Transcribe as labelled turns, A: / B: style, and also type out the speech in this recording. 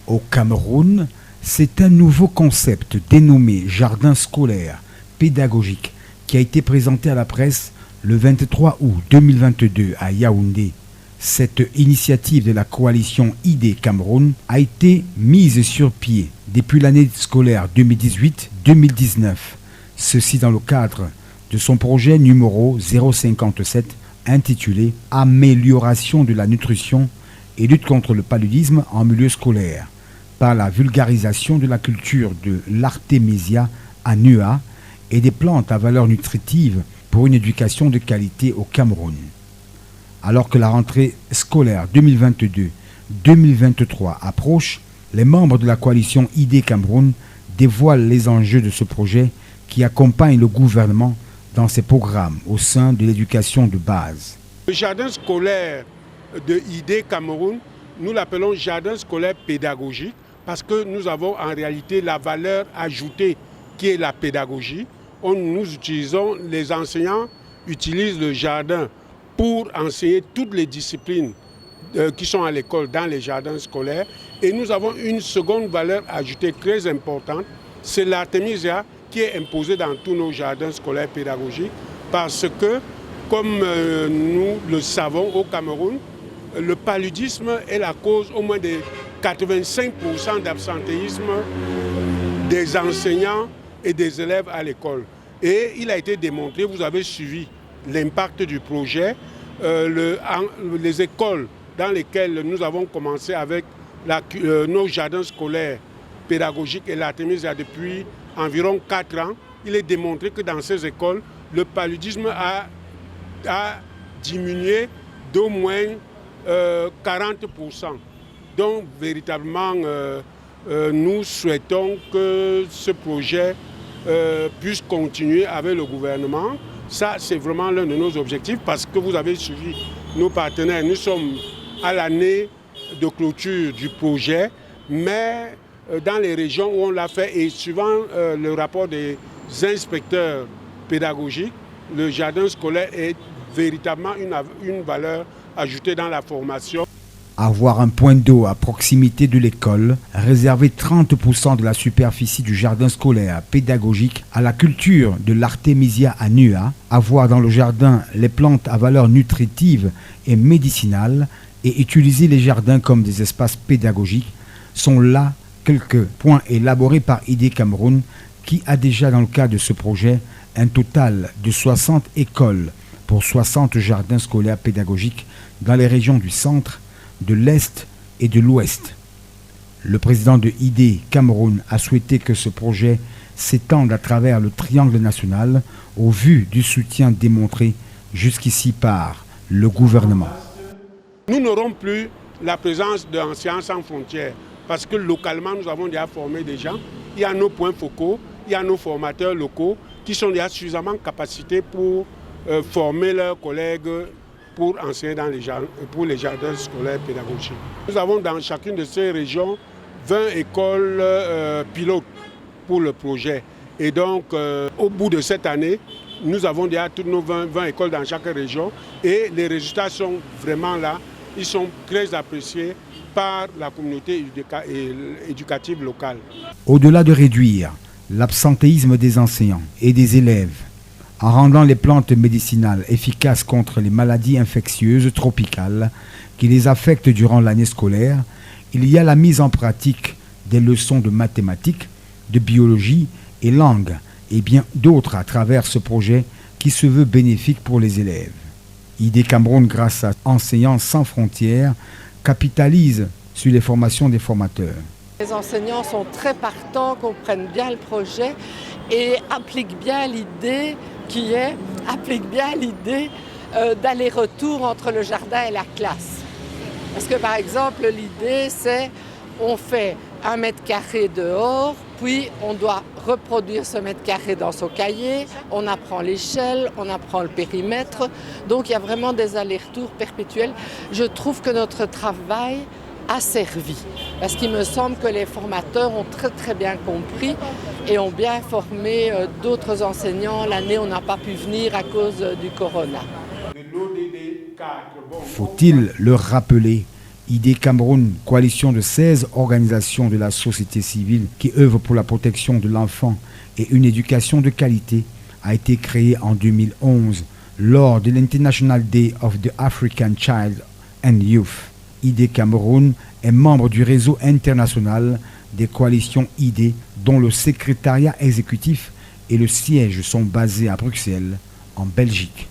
A: Au Cameroun, c'est un nouveau concept dénommé jardin scolaire pédagogique qui a été présenté à la presse le 23 août 2022 à Yaoundé. Cette initiative de la coalition ID Cameroun a été mise sur pied depuis l'année scolaire 2018-2019. Ceci dans le cadre de son projet numéro 057 intitulé « Amélioration de la nutrition et lutte contre le paludisme en milieu scolaire » par la vulgarisation de la culture de l'Artémisia annua et des plantes à valeur nutritive pour une éducation de qualité au Cameroun. Alors que la rentrée scolaire 2022-2023 approche, les membres de la coalition ID Cameroun dévoilent les enjeux de ce projet qui accompagne le gouvernement dans ses programmes au sein de l'éducation de base.
B: Le jardin scolaire de ID Cameroun, nous l'appelons jardin scolaire pédagogique parce que nous avons en réalité la valeur ajoutée qui est la pédagogie. Les enseignants utilisent le jardin pour enseigner toutes les disciplines qui sont à l'école dans les jardins scolaires. Et nous avons une seconde valeur ajoutée très importante, c'est l'artémisia qui est imposée dans tous nos jardins scolaires pédagogiques parce que, comme nous le savons au Cameroun, le paludisme est la cause au moins de 85% d'absentéisme des enseignants et des élèves à l'école. Et il a été démontré, vous avez suivi l'impact du projet, les écoles dans lesquelles nous avons commencé avec nos jardins scolaires pédagogiques et l'artémisia depuis environ 4 ans, il est démontré que dans ces écoles, le paludisme a diminué d'au moins 40%. Donc véritablement, nous souhaitons que ce projet puisse continuer avec le gouvernement. Ça, c'est vraiment l'un de nos objectifs parce que vous avez suivi nos partenaires. Nous sommes à l'année de clôture du projet, mais dans les régions où on l'a fait et suivant le rapport des inspecteurs pédagogiques, le jardin scolaire est véritablement une valeur ajoutée dans la formation.
A: Avoir un point d'eau à proximité de l'école, réserver 30% de la superficie du jardin scolaire pédagogique à la culture de l'Artémisia annua, avoir dans le jardin les plantes à valeur nutritive et médicinale et utiliser les jardins comme des espaces pédagogiques sont là quelques points élaborés par ID Cameroun qui a déjà dans le cadre de ce projet un total de 60 écoles pour 60 jardins scolaires pédagogiques dans les régions du centre, de l'Est et de l'Ouest. Le président de ID Cameroun a souhaité que ce projet s'étende à travers le triangle national au vu du soutien démontré jusqu'ici par le gouvernement.
B: Nous n'aurons plus la présence d'Enseignants sans frontières parce que localement nous avons déjà formé des gens. Il y a nos points focaux, il y a nos formateurs locaux qui sont déjà suffisamment capacités pour former leurs collègues pour enseigner pour les jardins scolaires pédagogiques. Nous avons dans chacune de ces régions 20 écoles pilotes pour le projet. Et donc, au bout de cette année, nous avons déjà toutes nos 20 écoles dans chaque région et les résultats sont vraiment là. Ils sont très appréciés par la communauté éducative locale.
A: Au-delà de réduire l'absentéisme des enseignants et des élèves, en rendant les plantes médicinales efficaces contre les maladies infectieuses tropicales qui les affectent durant l'année scolaire, il y a la mise en pratique des leçons de mathématiques, de biologie et langue, et bien d'autres à travers ce projet qui se veut bénéfique pour les élèves. ID Cameroun, grâce à Enseignants sans frontières, capitalise sur les formations des formateurs.
C: Les enseignants sont très partants, comprennent bien le projet et appliquent bien l'idée d'aller-retour entre le jardin et la classe. Parce que par exemple, l'idée c'est on fait 1 mètre carré dehors, puis on doit reproduire ce mètre carré dans son cahier, on apprend l'échelle, on apprend le périmètre, donc il y a vraiment des allers-retours perpétuels. Je trouve que notre travail a servi, parce qu'il me semble que les formateurs ont très bien compris et ont bien formé d'autres enseignants. L'année, on n'a pas pu venir à cause du corona.
A: Faut-il le rappeler, ID Cameroun, coalition de 16 organisations de la société civile qui œuvrent pour la protection de l'enfant et une éducation de qualité, a été créée en 2011 lors de l'International Day of the African Child and Youth. ID Cameroun est membre du réseau international des coalitions ID dont le secrétariat exécutif et le siège sont basés à Bruxelles, en Belgique.